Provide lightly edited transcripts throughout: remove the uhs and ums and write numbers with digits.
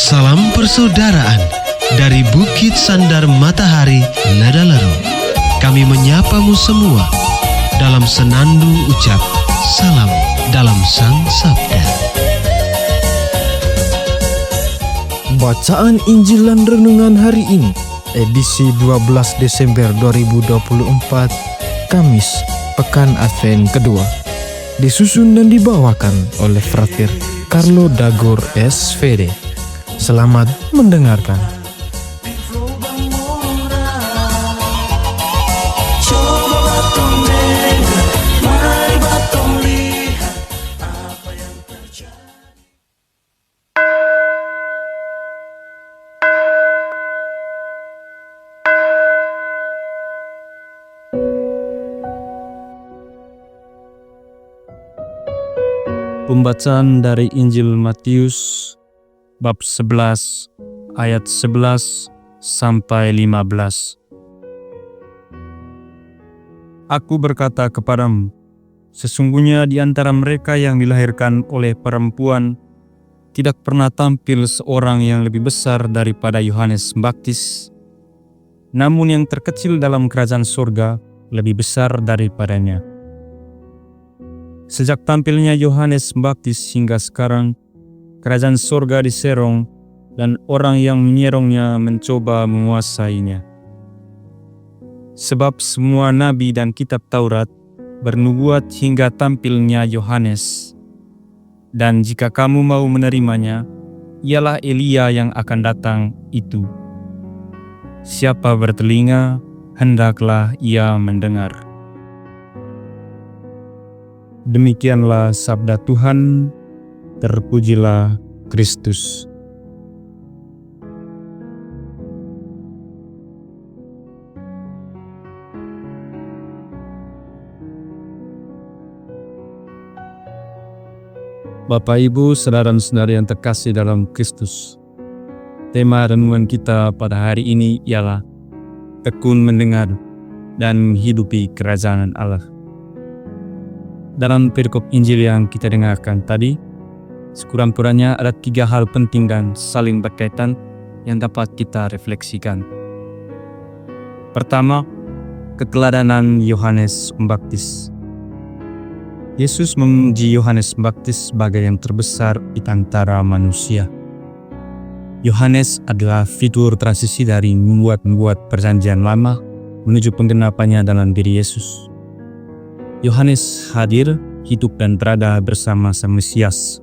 Salam persaudaraan dari Bukit Sandar Matahari Nadalero. Kami menyapamu semua dalam senandung ucap salam dalam Sang Sabda. Bacaan Injil dan Renungan hari ini, edisi 12 Desember 2024, Kamis, Pekan Advent kedua. Disusun dan dibawakan oleh Frater Carlo Dagor SVD. Selamat mendengarkan. Pembacaan dari Injil Matius bab 11 ayat 11 sampai 15. Aku berkata kepadamu, sesungguhnya di antara mereka yang dilahirkan oleh perempuan tidak pernah tampil seorang yang lebih besar daripada Yohanes Pembaptis. Namun yang terkecil dalam kerajaan surga lebih besar daripadanya. Sejak tampilnya Yohanes Pembaptis hingga sekarang, kerajaan surga diserong dan orang yang menyerongnya mencoba menguasainya. Sebab semua nabi dan kitab Taurat bernubuat hingga tampilnya Yohanes. Dan jika kamu mau menerimanya, ialah Elia yang akan datang itu. Siapa bertelinga, hendaklah ia mendengar. Demikianlah sabda Tuhan, terpujilah Kristus. Bapak, Ibu, saudara dan saudari yang terkasih dalam Kristus. Tema renungan kita pada hari ini ialah tekun mendengar dan menghidupi kerajaan Allah. Dalam perikop Injil yang kita dengarkan tadi, sekurang-kurangnya ada 3 hal penting dan saling berkaitan yang dapat kita refleksikan. Pertama, keteladanan Yohanes Pembaptis. Yesus memuji Yohanes Pembaptis sebagai yang terbesar di antara manusia. Yohanes adalah fitur transisi dari membuat perjanjian lama menuju penggenapannya dalam diri Yesus. Yohanes hadir, hidup dan berada bersama Sang Mesias.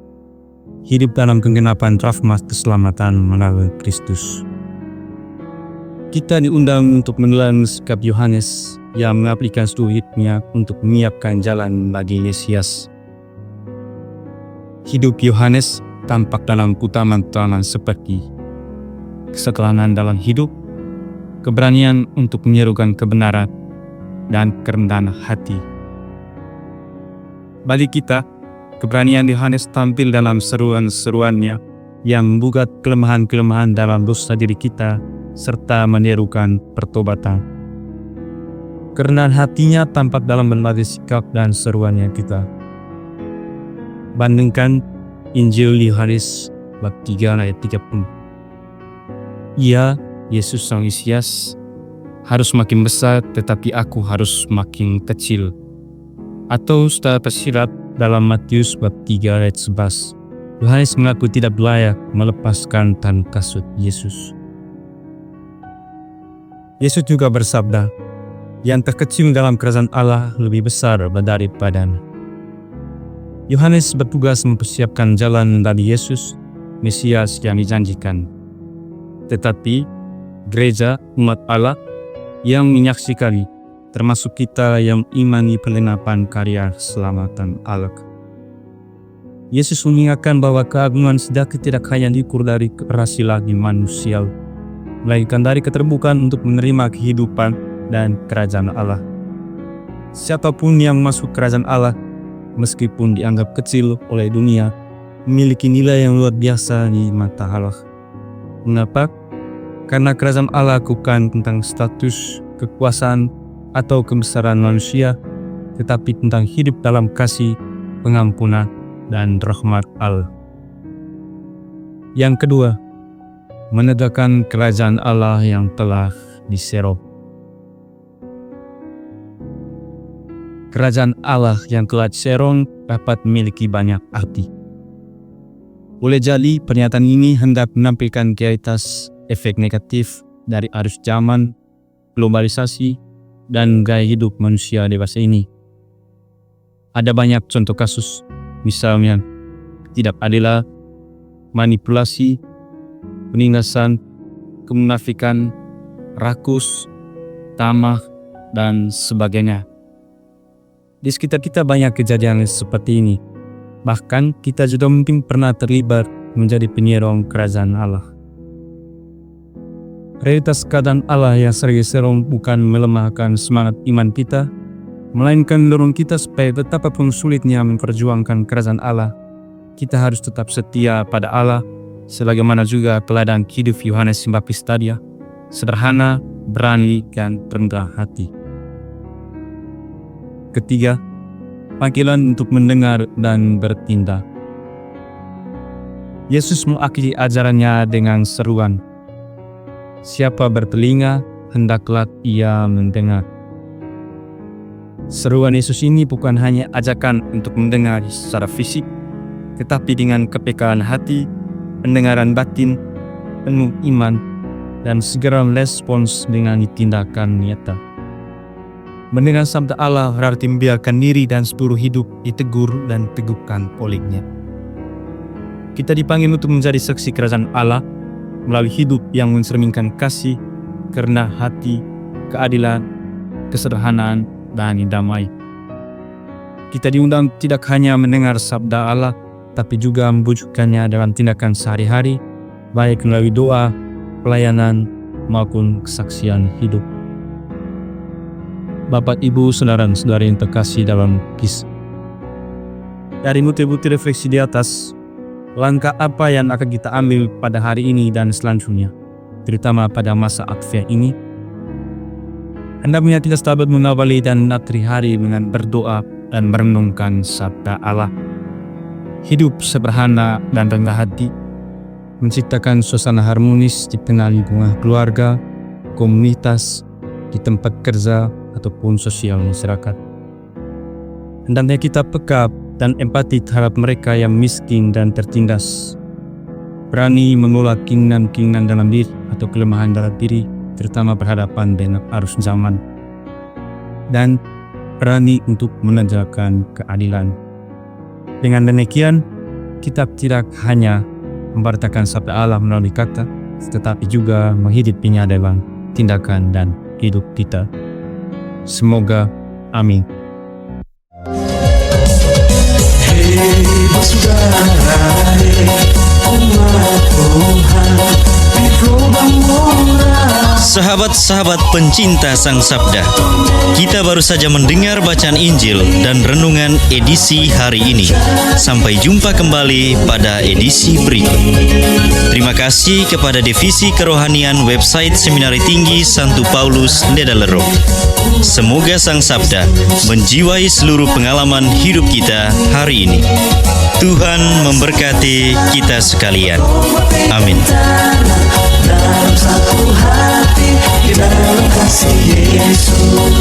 Hidup dalam penggenapan rahmat keselamatan melalui Kristus. Kita diundang untuk menelan sikap Yohanes yang mengaplikasikan seluruh hidupnya untuk menyiapkan jalan bagi Mesias. Hidup Yohanes tampak dalam utama-utama seperti kesetelangan dalam hidup, keberanian untuk menyerukan kebenaran, dan kerendahan hati. Bagi kita, keberanian Yohanes tampil dalam seruan-seruannya yang membuka kelemahan-kelemahan dalam dosa diri kita serta menyerukan pertobatan. Kerendahan hatinya tampak dalam berbagai sikap dan seruannya kita. Bandingkan Injil Yohanes bab 3 ayat 30. Ia, Yesus Sang Mesias, harus makin besar tetapi aku harus makin kecil. Atau secara tersirat dalam Matius bab 3 ayat 11, Yohanes mengaku tidak layak melepaskan tangan kasut Yesus. Yesus juga bersabda, yang terkecil dalam kerajaan Allah lebih besar daripadanya. Yohanes bertugas mempersiapkan jalan dari Yesus, Mesias yang dijanjikan. Tetapi, gereja umat Allah yang menyaksikan, termasuk kita yang imani penggenapan karya keselamatan Allah. Yesus mengingatkan bahwa keagungan sejati tidak hanya diukur dari keberhasilan manusia, melainkan dari keterbukaan untuk menerima kehidupan dan kerajaan Allah. Siapapun yang masuk kerajaan Allah, meskipun dianggap kecil oleh dunia, memiliki nilai yang luar biasa di mata Allah. Mengapa? Karena kerajaan Allah bukan tentang status, kekuasaan, atau kebesaran manusia, tetapi tentang hidup dalam kasih, pengampunan, dan rahmat Allah. Yang kedua, menegakkan kerajaan Allah yang telah diserok. Kerajaan Allah yang telah diserong dapat memiliki banyak arti. Boleh jadi pernyataan ini hendak menampilkan realitas efek negatif dari arus zaman, globalisasi, dan gaya hidup manusia dewasa ini. Ada banyak contoh kasus, misalnya ketidakadilan, manipulasi, penindasan, kemunafikan, rakus, tamak, dan sebagainya. Di sekitar kita banyak kejadian seperti ini. Bahkan kita juga mungkin pernah terlibat menjadi penyerong kerajaan Allah. Realitas keadaan Allah yang sering serong bukan melemahkan semangat iman kita, melainkan mendorong kita supaya betapapun sulitnya memperjuangkan kerajaan Allah, kita harus tetap setia pada Allah, sebagaimana juga teladan hidup Yohanes Pembaptis tadi, sederhana, berani, dan rendah hati. Ketiga, panggilan untuk mendengar dan bertindak. Yesus mengakhiri ajarannya dengan seruan, "Siapa bertelinga, hendaklah ia mendengar." Seruan Yesus ini bukan hanya ajakan untuk mendengar secara fisik, tetapi dengan kepekaan hati, pendengaran batin, penuh iman, dan segera merespons dengan tindakan nyata. Mendengar sabda Allah berarti membiarkan diri dan seluruh hidup ditegur dan teguhkan olehnya. Kita dipanggil untuk menjadi saksi kerajaan Allah melalui hidup yang mencerminkan kasih, kerendahan hati, keadilan, kesederhanaan, dan damai. Kita diundang tidak hanya mendengar sabda Allah, tapi juga membujukkannya dalam tindakan sehari-hari, baik melalui doa, pelayanan, maupun kesaksian hidup. Bapak, Ibu, saudara-saudari yang terkasih dalam Kristus. Dari butir-butir refleksi di atas, langkah apa yang akan kita ambil pada hari ini dan selanjutnya, terutama pada masa Advent ini? Hendaknya kita selalu mengawali dan mengakhiri hari dengan berdoa dan merenungkan sabda Allah. Hidup sederhana dan rendah hati, menciptakan suasana harmonis di tengah lingkungan keluarga, komunitas, di tempat kerja, ataupun sosial masyarakat. Hendaknya kita peka dan empati terhadap mereka yang miskin dan tertindas. Berani menolak keinginan-keinginan dalam diri atau kelemahan dalam diri, terutama berhadapan dengan arus zaman. Dan berani untuk menegakkan keadilan. Dengan demikian, kita tidak hanya memberitakan sabda Allah melalui kata, tetapi juga menghidupinya dalam tindakan dan hidup kita. Semoga. Amin. Sahabat-sahabat pencinta Sang Sabda, kita baru saja mendengar bacaan Injil dan renungan edisi hari ini. Sampai jumpa kembali pada edisi berikut. Terima kasih kepada Divisi Kerohanian website Seminari Tinggi Santo Paulus Ledalero. Semoga Sang Sabda menjiwai seluruh pengalaman hidup kita hari ini. Tuhan memberkati kita sekalian. Amin. Dalam satu hati, di dalam kasih Yesus.